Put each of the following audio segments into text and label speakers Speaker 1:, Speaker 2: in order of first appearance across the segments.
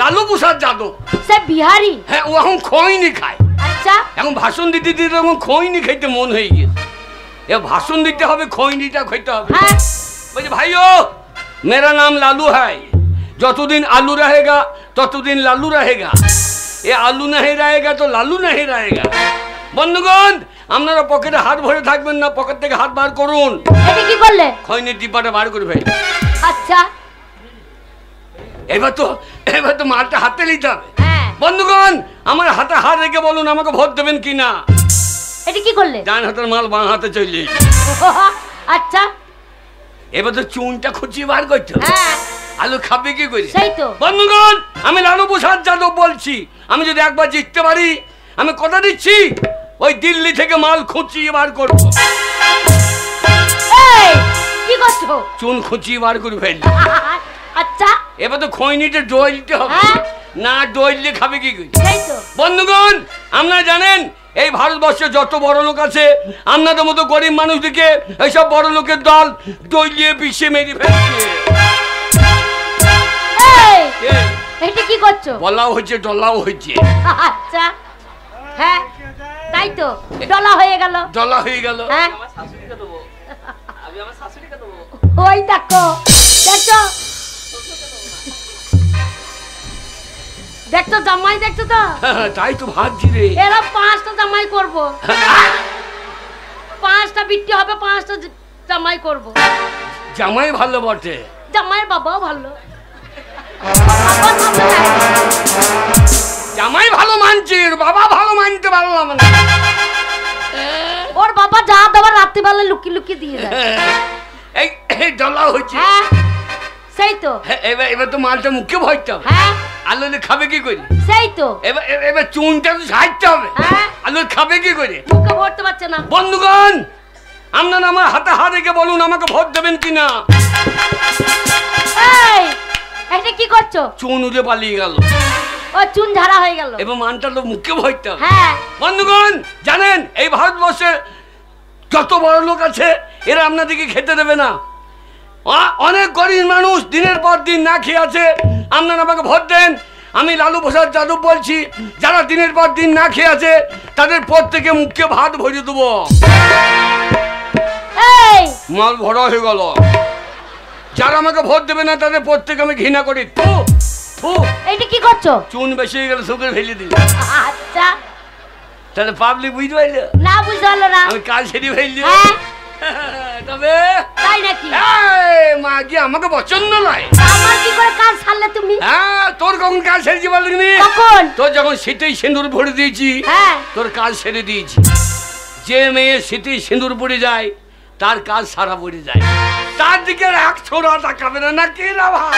Speaker 1: লালু প্রসাদ যাদব।
Speaker 2: সে বিহারি?
Speaker 1: হ্যাঁ, ও এখন খৈনি খায়।
Speaker 2: আচ্ছা,
Speaker 1: এখন ভাষণ দিতে দিতে এখন খৈনি খাইতে মন হয়ে গেছে। এ ভাষণ দিতে হবে, খৈনিটা খাইতে হবে।
Speaker 2: হ্যাঁ।
Speaker 1: বলছে ভাইও मेरा नाम लालू है, যতদিন আলু रहेगा ততদিন লালু रहेगा, এ আলু नहीं रहेगा তো লালু नहीं रहेगा। বন্ধুগণ, আপনারা পকেটে হাত ভরে থাকবেন না, পকেট থেকে হাত বার করুন।
Speaker 2: এটা কি করলে?
Speaker 1: খৈনির ডিব্বাটা বার করে ভাই।
Speaker 2: আচ্ছা,
Speaker 1: এবার তো মালটা হাতে নিতে হবে।
Speaker 2: হ্যাঁ।
Speaker 1: বন্ধুগণ, আমার হাতে হাত রেখে বলুন আমাকে ভোট দেবেন কিনা।
Speaker 2: এটা কি করলে?
Speaker 1: ডান হাতের মাল বাঁ হাতে চলে।
Speaker 2: আচ্ছা,
Speaker 1: এবার তো চুনটা খুঁচিয়ে বার করতে হবে।
Speaker 2: হ্যাঁ।
Speaker 1: আলু খাবে কি করে?
Speaker 2: সেই তো।
Speaker 1: বন্ধুগণ, আমি লালু প্রসাদ যাদব বলছি, আমি যদি একবার জিততে পারি আমি কথা দিচ্ছি ওই দিল্লি থেকে মাল খুঁচিয়ে বার করব।
Speaker 2: এই কি করছো?
Speaker 1: চুন খুঁচিয়ে বার করে ফেললি।
Speaker 2: আচ্ছা,
Speaker 1: এবার তো খৈনিটা ডইলতে হবে।
Speaker 2: হ্যাঁ।
Speaker 1: না ডইললে খাবে কি করে?
Speaker 2: সেই তো।
Speaker 1: বন্ধুগণ, আপনারা জানেন এই ভারতবর্ষে যত বড় লোক আছে আপনাদের মতো গরিব মানুষদেরকে এইসব বড় লোকের দল ডইলিয়ে পিষে মেরে ফেলছে।
Speaker 2: এটা কি করছো?
Speaker 1: বলাও হচ্ছে, ডলাও হচ্ছে।
Speaker 2: আচ্ছা, হ্যাঁ তাই তো, ডলা হয়ে গেল।
Speaker 1: ডলা হয়ে গেল।
Speaker 2: হ্যাঁ, ওই দেখো, দেখছো দেখছো জামাই, দেখছো তো?
Speaker 1: তাই তো ভাবছি রে।
Speaker 2: এরা 5টা জামাই করব, 5টা বিট্টি হবে, 5টা জামাই করব।
Speaker 1: জামাই ভালো বটে,
Speaker 2: জামাইয়ের বাবাও ভালো।
Speaker 1: জামাই ভালো মানছে, বাবা ভালো মানতে পারলাম না।
Speaker 2: ওর বাবা যা দেওয়ার রাত্রিবেলা লুকিয়ে লুকিয়ে দিয়ে যায়।
Speaker 1: এই ডলা হচ্ছে।
Speaker 2: হ্যাঁ, সেই তো।
Speaker 1: এবার তো মালটা মুখে ভরতে হবে।
Speaker 2: হ্যাঁ,
Speaker 1: আলু খাবে কি করে?
Speaker 2: সেই তো।
Speaker 1: এবার চুনটা তো ছাড়তে হবে।
Speaker 2: হ্যাঁ,
Speaker 1: আলু খাবে কি করে?
Speaker 2: মুখে ভরতে পারছে না।
Speaker 1: বন্ধুগণ, আপনারা আমার হাতে হাত রেখে বলুন আমাকে ভোট দেবেন কিনা।
Speaker 2: এই এটা কি করছো?
Speaker 1: চুন উড়ে পালিয়ে গেল।
Speaker 2: ও চুন ঝাড়া হয়ে গেল।
Speaker 1: এবার মানটা তো মুখে ভরতে হবে।
Speaker 2: হ্যাঁ।
Speaker 1: বন্ধুগণ, জানেন এই ভারতবর্ষে যত বড় লোক আছে এরা আপনাদেরকে খেতে দেবে না। অনেক গরিব মানুষ দিনের পর দিন না খেয়ে আছে, আপনারা আমাকে ভোট দেন। আমি লালু প্রসাদ যাদব বলছি, যারা দিনের পর দিন না খেয়ে আছে তাদের প্রত্যেকে মুখে ভাত ভরিয়ে দেবো।
Speaker 2: এই
Speaker 1: মাল ভরা হয়ে গেল। যারা আমাকে ভোট দেবে না তাদের প্রত্যেকে আমি ঘৃণা করি।
Speaker 2: এইটা কি করছো?
Speaker 1: চুন বেশি হয়ে গেল, শুকে ফেলে দিল।
Speaker 2: আচ্ছা,
Speaker 1: তাহলে পাবলিক বুঝতে পারলো
Speaker 2: না? বুঝতে পারলো না।
Speaker 1: আমি কাজ সেরে ফেললি। তবে
Speaker 2: তাই নাকি?
Speaker 1: মা কি আমাকে পছন্দ নয়?
Speaker 2: আমার কি করে কাজ ছাড়লে তুমি?
Speaker 1: হ্যাঁ, তোর কখন কাজ সেরেছি বলনি?
Speaker 2: কখন?
Speaker 1: তোর যখন শীতেই সিঁদুর ভরে দিয়েছি,
Speaker 2: হ্যাঁ,
Speaker 1: তোর কাজ সেরে দিয়েছি। যে মেয়ে শীতেই সিঁদুর পড়ে যায় তার কাজ সারা পড়ে যায়, তার দিকে এক ছোড়া তাকাবে না কে না ভাই?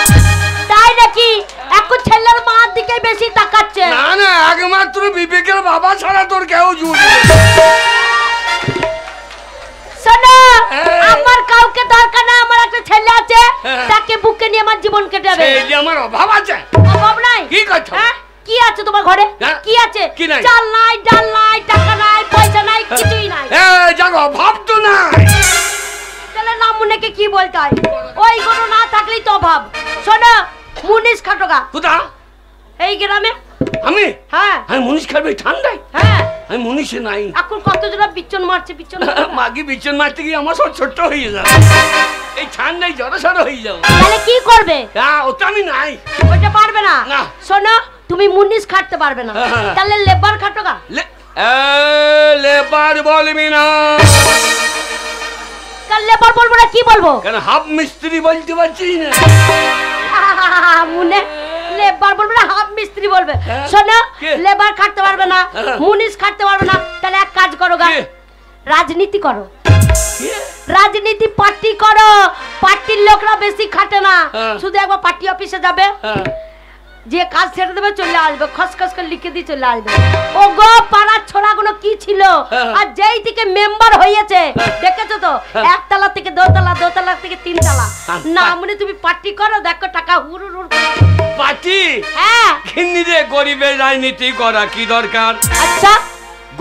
Speaker 2: তাই নাকি? এখন ছেলের মার দিকে বেশি তাকাচ্ছে।
Speaker 1: না না, একমাত্র বিবেকের বাবা ছাড়া তোর কেউ জুটবে।
Speaker 2: শোনো, আমার কাউকে দরকার না, আমার একটা ছেলে আছে, তাকে বুকে নিয়ে আমার জীবন কেটে যাবে।
Speaker 1: এই যে আমার অভাব আছে।
Speaker 2: অভাব নাই?
Speaker 1: কি করছো?
Speaker 2: কি আছে তোমার ঘরে? কি আছে? চাল নাই, ডাল নাই, টাকা নাই, পয়সা নাই, কিছুই নাই।
Speaker 1: এই জানো অভাব তো নাই।
Speaker 2: তাহলে নাম মুনেকে কি বলতে হয়? ওইগুলো না থাকলেই তো অভাব। শোনো, মুনিশ খাটোগা
Speaker 1: কোথা?
Speaker 2: এই গ্রামে।
Speaker 1: আমি?
Speaker 2: হ্যাঁ।
Speaker 1: আমি মুনিশ খাবে ঠান্ডায়?
Speaker 2: হ্যাঁ।
Speaker 1: আমি মুনিশে নাই।
Speaker 2: এখন কতজন বিচ্ছন মারছে, বিচ্ছন
Speaker 1: মাগি বিচ্ছন মারতে গিয়ে আমার সব ছোট্ট হয়ে যাবে, এই ঠান্ডায় জড়সড় হয়ে যাবে।
Speaker 2: তাহলে কি করবে?
Speaker 1: হ্যাঁ, ওটা আমি নাই।
Speaker 2: ওটা পারবে না?
Speaker 1: না।
Speaker 2: শোনো, তুমি মুনিশ খাটতে পারবে না, তাহলে লেবার খাটোগা।
Speaker 1: লেবার বলবি না।
Speaker 2: লেবার বলবো না, কি বলবো?
Speaker 1: কেন হাফ মিস্ত্রি বলতে পারছি না?
Speaker 2: মুনে লেবার বলবে না, হাফ মিস্ত্রি বলবে। শোনো, লেবার খাটতে পারবে না, মুনিশ খাটতে পারবে না, তাহলে এক কাজ করো গা, রাজনীতি করো। রাজনীতি পার্টি করো। পার্টির লোকরা বেশি খাটে না, শুধু একবার পার্টি অফিসে যাবে, যে কাজ ছেড়ে দেবে চলে আসবে, খসখস করে লিখে দিয়ে চলে আসবে। ও গো, পাড়ার ছোড়াগুলো কি ছিল, আর যেই থেকে মেম্বার হয়েছে দেখেছো তো, একতলা থেকে দোতলা, দোতলা থেকে তিনতলা। না মনে তুমি পার্টি করো, দেখো টাকা হুড় হুড়।
Speaker 1: পার্টি?
Speaker 2: হ্যাঁ।
Speaker 1: খিন্নি রে, গরিবের রাজনীতি করা কি দরকার?
Speaker 2: আচ্ছা,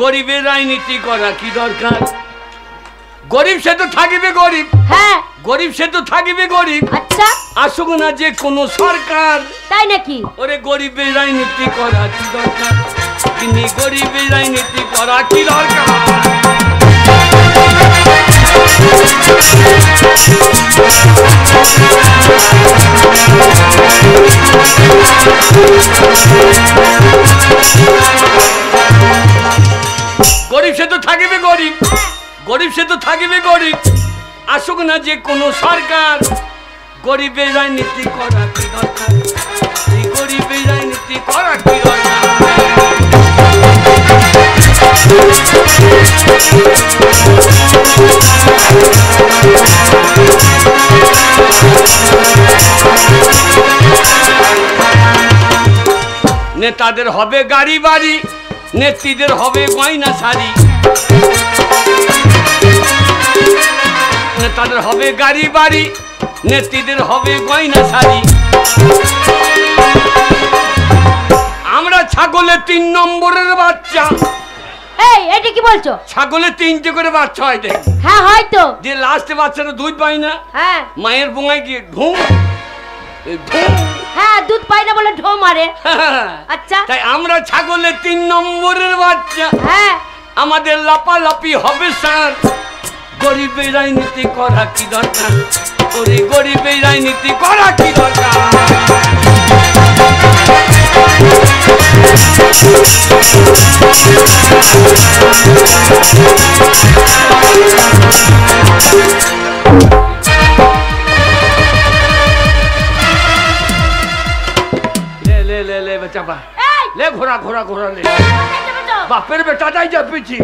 Speaker 1: গরিবের রাজনীতি করা কি দরকার? গরিব সে তো থাকিবে গরিব,
Speaker 2: হ্যাঁ
Speaker 1: গরিব সে তো থাকিবে গরিব।
Speaker 2: আচ্ছা
Speaker 1: আসুক না যে কোন সরকার,
Speaker 2: তাই নাকি?
Speaker 1: ওরে গরিবের রাজনীতি করা কি দরকার, তিনি গরিবের রাজনীতি করা কি দরকার। গরিব সে তো থাকিবে গরিব, গরিব সে তো থাকিবে গরিব। আসুক না যে কোন সরকার, গরিবের রাজনীতি করা কি দরকার, এই গরিবের রাজনীতি করা কি দরকার। নেতাদের হবে গাড়ি বাড়ি, নেত্রীদের হবে গয়না শাড়ি। নেতাদের হবে গাড়ি বাড়ি, নেত্রীদের হবে গয়না শাড়ি। আমরা ছাগলের 3 নম্বরের বাচ্চা।
Speaker 2: এই এটা কি বলছো?
Speaker 1: ছাগলের 3টে করে বাচ্চা হয়, দেখ।
Speaker 2: হ্যাঁ হয়তো।
Speaker 1: যে লাস্টে বাচ্চাটা দুধ পায় না,
Speaker 2: হ্যাঁ
Speaker 1: মায়ের বোঙায় গিয়ে ঢুম
Speaker 2: হ্যাঁ দুধ পায় না বলে ঢো মারে। আচ্ছা
Speaker 1: তাই আমরা ছাগলের 3 নম্বরের বাচ্চা।
Speaker 2: হ্যাঁ
Speaker 1: আমাদের লাপালাপি হবে স্যার, গরিবের রাজনীতি করা কি দরকার, ওরে গরিবের রাজনীতি করা কি দরকার। লে লে লে লে বেটা বা,
Speaker 2: এই
Speaker 1: লে ঘোড়া ঘোড়া ঘোড়া লে।
Speaker 2: কোথায় যাবে তো?
Speaker 1: বাপের বেটাটাই যাবেছি।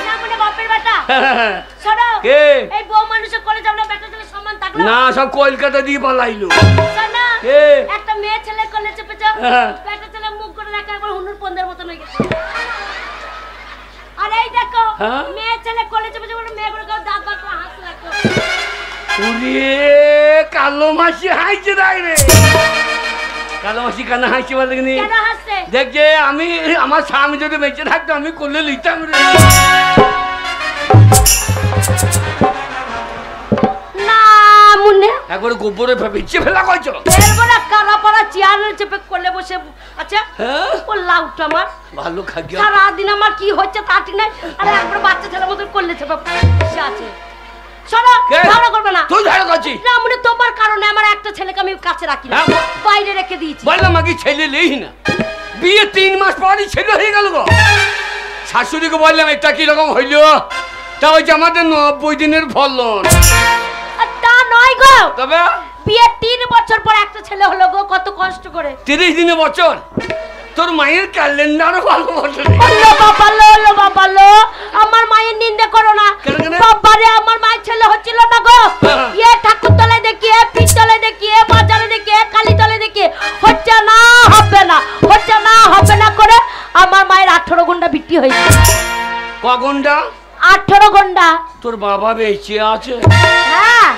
Speaker 2: না মানে বাপের বেটা। শোনো
Speaker 1: কে?
Speaker 2: এই বউ মানুষের কোলে যাবে না, বেটা ছেলে সমান থাকলো
Speaker 1: না সব কলকাতা দিয়ে পালাইলো।
Speaker 2: শোনো
Speaker 1: কে?
Speaker 2: একটা মেয়ে ছেলে কোলে চেপেছো,
Speaker 1: হ্যাঁ।
Speaker 2: বেটা ছেলে মুখ করে রাখা একবার হুনুর পন্দের মতন হয়ে গেছে। আর এই দেখো
Speaker 1: হ্যাঁ?
Speaker 2: মেয়ে ছেলে কোলে চেপেছো বলে মেয়েগুলো কেউ দাঁত দাঁত করে হাসতে লাগলো।
Speaker 1: ওরে কালো মাসি হাইছে তাই রে। কালো মাসি কেন হাইছে বলে নি?
Speaker 2: কেন হাসছে?
Speaker 1: দেখ যে আমি আমার স্বামী যদি বেঁচে থাকতো আমি করলে লিখতাম রে।
Speaker 2: না মুন্নে
Speaker 1: একবার গোবরে বেঁচে ফেলা কইছ।
Speaker 2: এরপরে কালা পাড়া চেয়ারের চেপে কোলে বসে আচ্ছা
Speaker 1: হ্যাঁ
Speaker 2: ও লাউটা আমার
Speaker 1: ভালো খাগিয়া।
Speaker 2: সারাদিন আমার কি হচ্ছে তা ঠিক নাই, আরে একবার বাচ্চা ছেলের মতন করলে চেপে বসে আছে। শোনো
Speaker 1: কে?
Speaker 2: ঝগড়া করবে না।
Speaker 1: তুই ঝাড়া করছিস?
Speaker 2: না মানে তোমার কারণে আমার একটা ছেলেকে আমি কাছে রাখি না,
Speaker 1: হ্যাঁ,
Speaker 2: বাইরে রেখে দিয়েছি।
Speaker 1: বললাম আগে ছেলে লেই না, বিয়ে 3 মাস পরই ছেলে হয়ে গেল গো। শাশুড়িকে বললাম এটা কিরকম হইল, তা ওই যে আমাদের 90 দিনের ফলন।
Speaker 2: আর তা নয় গো,
Speaker 1: তবে
Speaker 2: বিয়ে 3 বছর পর একটা ছেলে হলো গো, কত কষ্ট করে।
Speaker 1: 30 দিনে বছর। তোর মায়ের ক্যালেন্ডারও ভালো বছর।
Speaker 2: লো বাবা লো, আমার মায়ের নিন্দে করো না।
Speaker 1: কেন কেন?
Speaker 2: বাবারে আমার মায়ের ছেলে হচ্ছিল না গো।
Speaker 1: হ্যাঁ।
Speaker 2: ইয়ে ঠাকুর তলায় দেখিয়ে, পিস্তলে দেখিয়ে, বাজারে দেখিয়ে, কালী তলে দেখিয়ে হচ্ছে না হবে না, হচ্ছে না হবে না করে আমার মায়ের 18 ঘন্টা বিক্রি হয়েছে।
Speaker 1: ক ঘন্টা?
Speaker 2: 18 ঘন্টা।
Speaker 1: তোর বাবা বেঁচে আছে?
Speaker 2: হ্যাঁ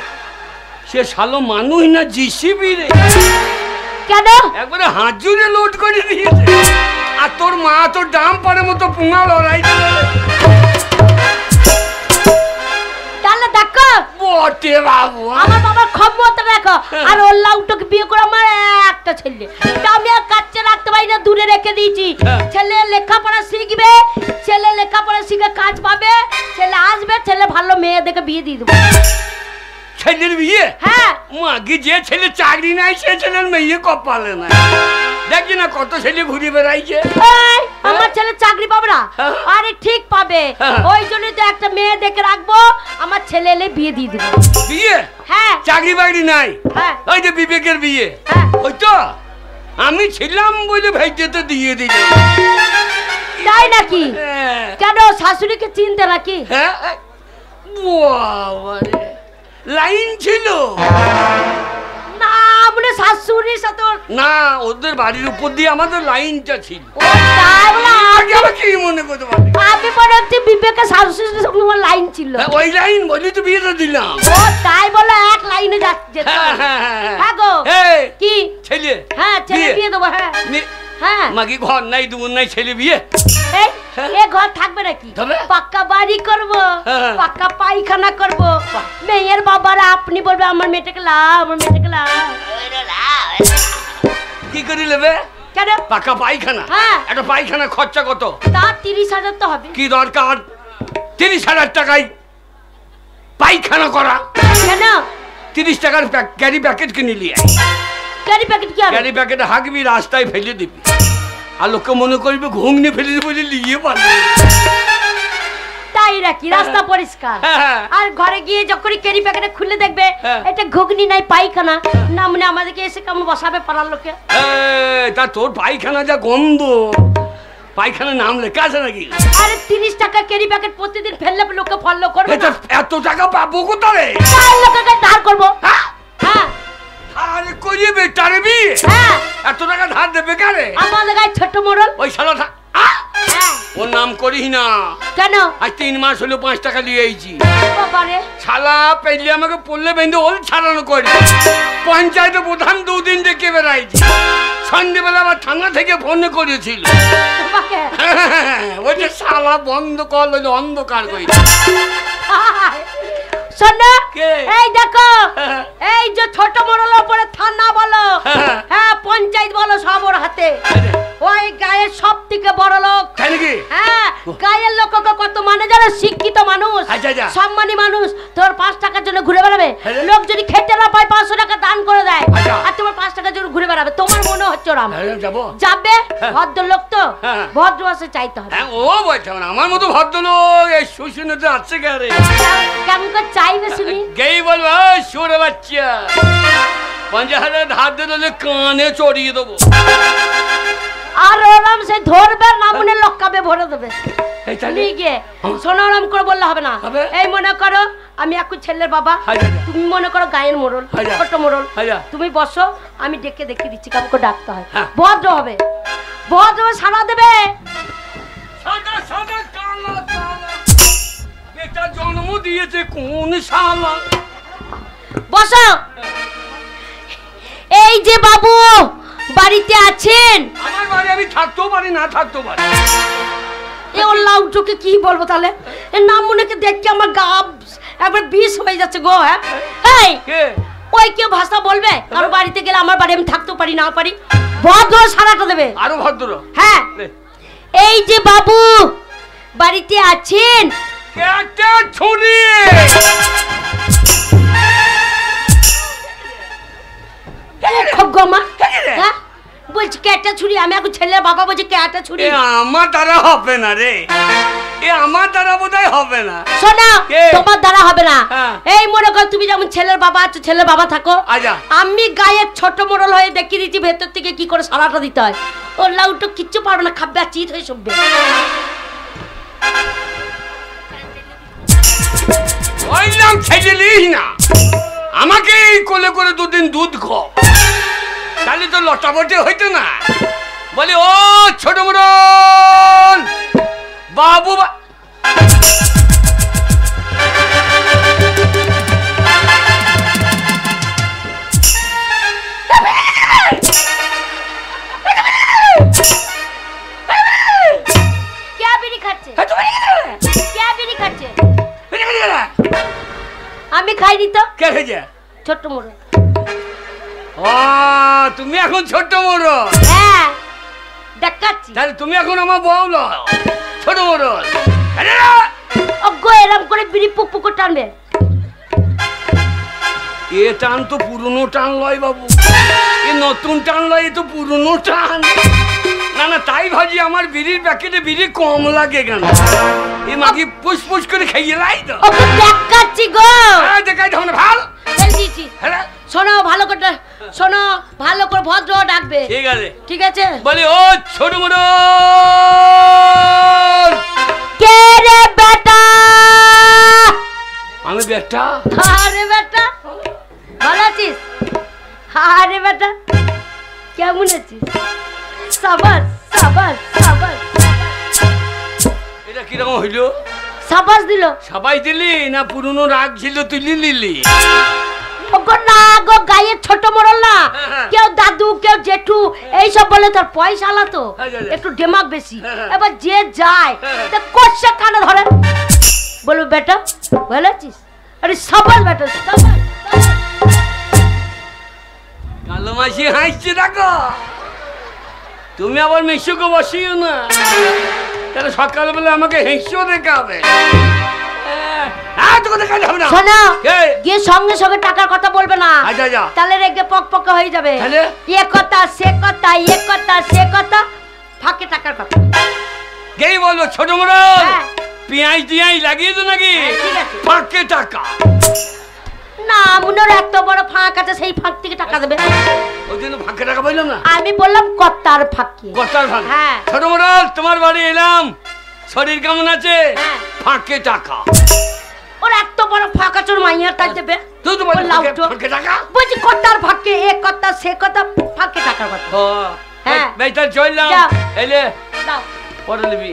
Speaker 1: সে শালো মানুষ না জিসিবি রে,
Speaker 2: কেন?
Speaker 1: একবারে হাজুরে লোড করে দিয়েছে। আর তোর মা তোর ডাম পাড়ের মতো পুঙা লড়াই
Speaker 2: তাহলে দেখো
Speaker 1: বটে বাবু।
Speaker 2: আমার বাবার ক্ষমতা দেখো। আর ওর লাউটাকে বিয়ে করে আমার একটা ছেলে, তা আমি আর কাছে রাখতে পারি না, দূরে রেখে দিয়েছি। ছেলে লেখাপড়া শিখবে, ছেলে লেখাপড়া শিখে কাজ পাবে, ছেলে আসবে, ছেলে ভালো মেয়ে দেখে বিয়ে দিয়ে দেবো।
Speaker 1: ছেলের বিয়ে?
Speaker 2: হ্যাঁ
Speaker 1: মাগি যে ছেলে চাকরি নাই সে ছেলের মেয়ে কপালে না। দেখছি না কত ছেলে ঘুরে বেড়াইছে।
Speaker 2: এই, আমার ছেলে চাকরি পাবে না?
Speaker 1: হ্যাঁ।
Speaker 2: আরে ঠিক পাবে,
Speaker 1: হ্যাঁ।
Speaker 2: ওই জন্যই তো একটা মেয়ে দেখে রাখবো, আমার ছেলে এলে বিয়ে দিয়ে দেবো।
Speaker 1: বিয়ে?
Speaker 2: হ্যাঁ
Speaker 1: চাকরি বাকরি নাই?
Speaker 2: হ্যাঁ
Speaker 1: ওই যে বিবেকের বিয়ে।
Speaker 2: হ্যাঁ
Speaker 1: ওই তো আমি ছিলাম বলে ভাইতে দিয়ে দিল।
Speaker 2: তাই নাকি?
Speaker 1: হ্যাঁ।
Speaker 2: কেন শাশুড়িকে চিনতে নাকি?
Speaker 1: হ্যাঁ বাবারে, লাইন ছিল
Speaker 2: না মানে শাশুড়ির সাথে
Speaker 1: না, ওদের বাড়ির উপর দিয়ে আমাদের লাইনটা ছিল।
Speaker 2: ও তাই বলে
Speaker 1: আগে আবার কি মনে করতে পারি?
Speaker 2: আমি মনে হচ্ছে বিবেকের শাশুড়ির সঙ্গে আমার লাইন ছিল।
Speaker 1: হ্যাঁ, ওই লাইন বলি তো বিয়েটা দিলাম।
Speaker 2: ও তাই বলে এক লাইনে যাচ্ছে। হ্যাঁ গো
Speaker 1: এই,
Speaker 2: কি
Speaker 1: ছেলে
Speaker 2: হ্যাঁ ছেলে
Speaker 1: বিয়ে?
Speaker 2: বিয়ে দেবো। হ্যাঁ হ্যাঁ
Speaker 1: মাগি ঘর নাই দুমুর নাই ছেলে বিয়ে?
Speaker 2: এই এ ঘর থাকবে নাকি? পাক্কা বাড়ি করব, পাক্কা পায়খানা করব। মেয়ের বাবারা আপনি বলবে আমার মেয়েটাকে লাভ, আমার মেয়েটাকে লাভ।
Speaker 1: কি করে নেবে?
Speaker 2: কেন?
Speaker 1: পাকা পায়খানা?
Speaker 2: হ্যাঁ।
Speaker 1: একটা পায়খানা খরচা কত?
Speaker 2: তা 30,000 তো হবে।
Speaker 1: কি দরকার 30,000 টাকায় পায়খানা করা?
Speaker 2: কেন?
Speaker 1: 30 টাকার ক্যারি প্যাকেট কিনে নিয়ে আয়।
Speaker 2: ক্যারি প্যাকেট কি হবে?
Speaker 1: ক্যারি প্যাকেটে হাঁকবি, রাস্তায় ফেলে দিবি, আর লোকে মনে করবে ঘুগনি ফেলে দিবি বলে নিয়ে পারবে।
Speaker 2: তাই নাকি? রাস্তা পরিষ্কার। আর ঘরে গিয়ে যখন ক্যারি প্যাকেটে খুলে দেখবে এটা ঘুগনি নাই পায়খানা, না মানে আমাদেরকে এসে কেমন বসাবে পাড়ার লোকে।
Speaker 1: তা তোর পায়খানা যা গন্ধ, পায়খানার নাম লেখা আছে নাকি?
Speaker 2: আরে 30 টাকা ক্যারি প্যাকেট প্রতিদিন ফেললে লোকে ফলো করবে।
Speaker 1: এত টাকা পাবো কোথায়?
Speaker 2: লোকে ধার করবো। হ্যাঁ
Speaker 1: আরে করিয়ে বেটারে বি।
Speaker 2: হ্যাঁ
Speaker 1: এত টাকা ধার দেবে কারে?
Speaker 2: আমাদের গায়ে ছোট মোড়ল
Speaker 1: ওই শালা ওর নাম করিস না।
Speaker 2: কেন?
Speaker 1: আজ 3 মাস হলো 5 টাকা নিয়ে আইছি।
Speaker 2: বাবারে
Speaker 1: শালা পেলে আমাকে পড়লে বেঁধে ওল ছাড়ানো করে। পঞ্চায়েত প্রধান 2 দিন ডেকে বেড়াইছি। সন্ধ্যেবেলা আবার থানা থেকে ফোন করেছিল। ওই যে শালা বন্ধ কল হইলো অন্ধকার করে।
Speaker 2: শোনো এই দেখো, এই যে ছোট মোড়ল উপরে থানা বলো, হ্যাঁ পঞ্চায়েত বলো, সব ওর হাতে। ওই গায়ের সব থেকে বড় লোক। হ্যাঁ গায়ের লোককে কত মানে জানো? শিক্ষিত মানুষ, সম্মানী মানুষ। তোর 5 টাকার জন্য ঘুরে বেড়াবে। লোক যদি খেতে না পায় 500 টাকা দান করে দেয়, আর তোমার 5 টাকার জন্য ঘুরে বেড়াবে। তোমার মনে হচ্ছে ওরা যাবে? ভদ্রলোক তো, ভদ্র আছে চাইতে হবে।
Speaker 1: ও বলছে আমার মতো ভদ্রলোক এই শুশুনেতে আছে কারে?
Speaker 2: কেমন করে চাইবে শুনি?
Speaker 1: গেই বলবো সুরে বাচ্চা 50,000 ধার দিলে কানে চড়িয়ে দেবো।
Speaker 2: আর ওরম সে ধরবে না মনে লক্কাবে ভরে দেবে। শোনো ওরম করে বললে হবে না। এই মনে করো আমি এখন ছেলের বাবা, তুমি মনে করো গায়ের মোড়ল, ছোট মোড়ল। তুমি বসো, আমি ডেকে দেখে দিচ্ছি কাউকে ডাকতে হয়। ভদ্র হবে, ভদ্র সারা দেবে।
Speaker 1: জন্ম দিয়েছে কোন শালা?
Speaker 2: বসো। এই যে বাবু বাড়িতে আছেন?
Speaker 1: আমার বাড়ি আমি থাকতেও পারি, না থাকতেও পারি।
Speaker 2: এ ওর লাউটুকে কি বলবো তাহলে? এর নাম মনেকে দেখে আমার গা একবার বিষ হয়ে যাচ্ছে গো। হ্যাঁ ওই কেউ ভাষা বলবে কারো বাড়িতে গেলে আমার বাড়ি আমি থাকতেও পারি, না পারি। ভদ্র সারাটা দেবে।
Speaker 1: আরো ভদ্র? হ্যাঁ।
Speaker 2: এই যে বাবু বাড়িতে আছেন?
Speaker 1: কেটে ছুরি।
Speaker 2: খুব গমা বলছি কেটা ছুরি। আমি এখন ছেলের বাবা বলছি কেটা ছুরি।
Speaker 1: আমার দ্বারা হবে না রে, এ আমার দ্বারা বোধহয় হবে না।
Speaker 2: শোনা তোমার দ্বারা হবে না। এই মনে কর তুমি যেমন ছেলের বাবা আছো, ছেলের বাবা থাকো। আমি গায়ের ছোট মোড়ল হয়ে দেখিয়ে দিচ্ছি ভেতর থেকে কি করে সারাটা দিতে হয়। ওর লাউটো কিচ্ছু পারবে না, খাবে আর চিত হয়ে সববে।
Speaker 1: ওই নাম ছেড়ে নিস না, আমাকে কোলে করে 2 দিন দুধ খো, তাহলে তো লটাবটে হইতো না। বলে ও ছোট মোড়ল বাবু
Speaker 2: আমি খাইনি তো।
Speaker 1: কে খেয়েছে?
Speaker 2: ছোট মোড়ল।
Speaker 1: ও তুমি এখন ছোট মোড়ল?
Speaker 2: হ্যাঁ দেখাচ্ছি।
Speaker 1: তাহলে তুমি এখন আমার বউ লও, ছোট মোড়ল।
Speaker 2: ওগো এরকম করে বিড়ি পুক পুক টানবে।
Speaker 1: এ টান তো পুরনো টান লয় বাবু, এ নতুন টান লয়, এ তো পুরনো টান। না না তাই ভাজি আমার বিড়ির প্যাকেটে বিড়ি কম লাগে কেন? এ মাগি পুষ পুষ করে খাইয়ে লাই তো।
Speaker 2: ওকে দেখাচ্ছি গো।
Speaker 1: হ্যাঁ দেখাই দাও না ভাল।
Speaker 2: দিয়েছি। শোনো ভালো করে, শোনো ভালো করে ভদ্র ডাকবে।
Speaker 1: ঠিক আছে
Speaker 2: ঠিক আছে।
Speaker 1: বলি ও ছোট মোড়ল।
Speaker 2: কে রে বেটা?
Speaker 1: আমি বেটা।
Speaker 2: আরে বেটা ভালো আছিস? আরে বেটা কেমন আছিস? সাবাস সাবাস সাবাস।
Speaker 1: এটা কিরকম হইলো?
Speaker 2: সাবাস দিল।
Speaker 1: সবাই দিলি না পুরনো রাগ ছিল তুই লিলি?
Speaker 2: ওগো না গো গায়ের ছোট মোড়ল না, কেউ দাদু কেউ জেঠু এইসব বলে তোর পয়সা আলা তো একটু ডেমাক বেশি। এবার যে যায় কোষে কানে ধরে বলবো বেটা ভালো আছিস, আরে সবাই বেটা সবাই।
Speaker 1: কালো মাসি হাসছে দেখো, তুমি আবার মিশুকে বসিও না, তাহলে সকালবেলা আমাকে হেসেও দেখে হবে।
Speaker 2: শোনো, গিয়ে সঙ্গে সঙ্গে টাকার কথা বলবে না, তাহলে রেগে পক পক হয়ে যাবে। এ কথা সে কথা, এ কথা সে কথা, ফাঁকে টাকার কথা
Speaker 1: গেই বলবো ছোট মোড়ল পেঁয়াজ টিয়াজ লাগিয়ে তো নাকি ফাঁকে টাকা
Speaker 2: না, মুনোর এত বড় ফাঁক আছে সেই ফাঁক থেকে টাকা দেবে।
Speaker 1: ওই জন্য ফাঁকে টাকা বললাম না,
Speaker 2: আমি বললাম কত্তার ফাঁকে।
Speaker 1: কত্তার ফাঁক।
Speaker 2: হ্যাঁ
Speaker 1: ছোট মোড়ল তোমার বাড়ি এলাম, শরীর কেমন আছে? ফাঁকে টাকা।
Speaker 2: ওর এত বড় ফাঁক আছে ওর মাইয়ার তাই দেবে।
Speaker 1: তুই তো বললি ফাঁকে টাকা,
Speaker 2: বলছি কত্তার ফাঁকে, এ কথা সে কথা, ফাঁকে টাকার কথা।
Speaker 1: হ্যাঁ বেটা চললাম, এলে
Speaker 2: দাও
Speaker 1: পরে নিবি,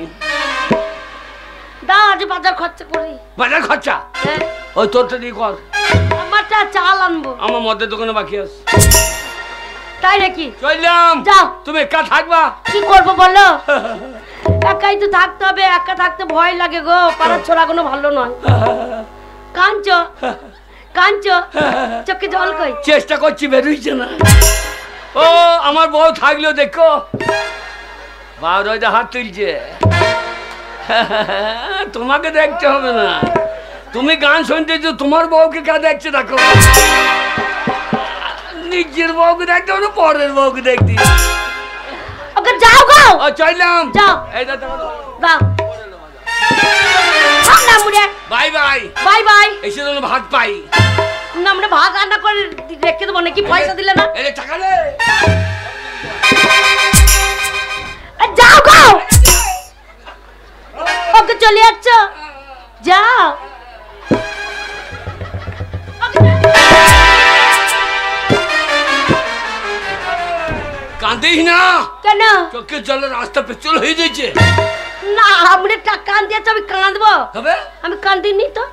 Speaker 2: দাও আজ বাজার খরচা করি।
Speaker 1: বাজার খরচা?
Speaker 2: হ্যাঁ
Speaker 1: ওই তোরটা দিয়ে কর,
Speaker 2: আমারটা চাল আনবো,
Speaker 1: আমার মদের দোকানে বাকি আছে।
Speaker 2: তাই নাকি?
Speaker 1: চললাম,
Speaker 2: যাও।
Speaker 1: তুমি একা থাকবা?
Speaker 2: কি করবো বলো, একাই তো থাকতে হবে, একা থাকতে ভয় লাগে গো, পাড়ার ছোড়া কোনো ভালো নয়। কাঞ্চো কাঞ্চো চোখে জল কই?
Speaker 1: চেষ্টা করছি বেরোইছে না। ও আমার বউ থাকলেও দেখো বারোটা হাত তুলছে, তোমাকে দেখতে হবে না, তুমি গান শুনতেছো, তোমার বউকে কে দেখছে দেখো, নিজের বউকে দেখতে হবে, পরের বউকে দেখতে।
Speaker 2: ওকে যাও গো।
Speaker 1: ও চললাম,
Speaker 2: যাও।
Speaker 1: এই দাও
Speaker 2: দাও না মুড়ে,
Speaker 1: বাই বাই
Speaker 2: বাই বাই।
Speaker 1: এসে যেন ভাত পাই
Speaker 2: না মানে ভাত রান্না করে রেখে দেবো নাকি, পয়সা দিলে না?
Speaker 1: এই টাকা নে,
Speaker 2: যাও গো। ওকে চলে যাচ্ছ, যাও।
Speaker 1: কাঁদিস না
Speaker 2: কেন?
Speaker 1: চোখে জলের রাস্তা পেছল হয়ে যাচ্ছে।
Speaker 2: না আমি কান্দিয়েছ, আমি কাঁদবো? আমি কান্দিনি তো।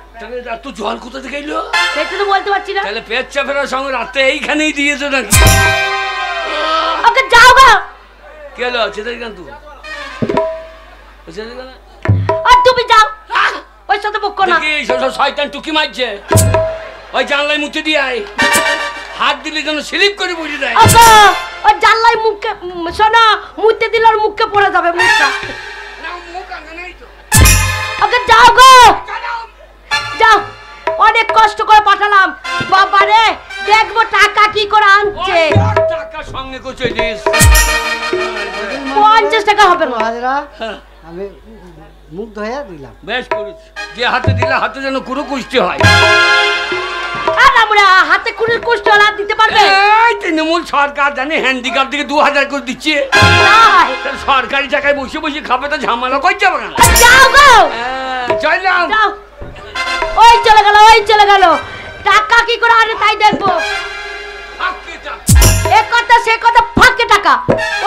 Speaker 1: তো জল কোথা থেকে এলো
Speaker 2: সেটা তো বলতে পারছি না।
Speaker 1: তাহলে পেট চাপের সঙ্গে রাতে এইখানেই দিয়েছো নাকি?
Speaker 2: ওকে যাও গো।
Speaker 1: কি হলো চেতারি গান তুই?
Speaker 2: আর তুমি যাও, ওই সাথে বকো না।
Speaker 1: কি শয়তান টুকি মারছে, ওই জানলায় মুছে দিয়ে আয়, হাত দিলে যেন স্লিপ করে বুঝে দেয়।
Speaker 2: ওগো ওই জানলায় মুখে শোনো, মুতে দিলে আর মুখে পড়ে যাবে মুখটা। ওকে যাও গো, যাও। অনেক কষ্ট করে পাঠালাম, বাবা রে দেখবো টাকা কি করে আনছে।
Speaker 1: টাকা সঙ্গে কোচে দিস,
Speaker 2: 50 টাকা হবে না।
Speaker 3: আমি মুখ ধোয়া দিলাম।
Speaker 1: বেশ করিস, যে হাতে দিলে হাতে যেন কুরু কুষ্টি হয়।
Speaker 2: আর আমরা হাতে কুড়ির কষ্ট হলে দিতে পারবে?
Speaker 1: এই তৃণমূল সরকার জানে হ্যান্ডিক্যাপ থেকে 2000 করে দিচ্ছে, সরকারি টাকায় বসে বসে খাবে তো ঝামেলা করছে না।
Speaker 2: যাও গো,
Speaker 1: চললাম।
Speaker 2: ওই চলে গেল, ওই চলে গেল, টাকা কি করে আনে তাই দেখবো। এ কথা সে কথা, ফাঁকে টাকা।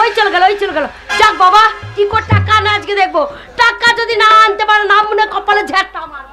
Speaker 2: ওই চলে গেল, ওই চলে গেল। যাক বাবা, কি করে টাকা আনে আজকে দেখবো। টাকা যদি না আনতে পারে না, মনে কপালে ঝেঁটা আমার।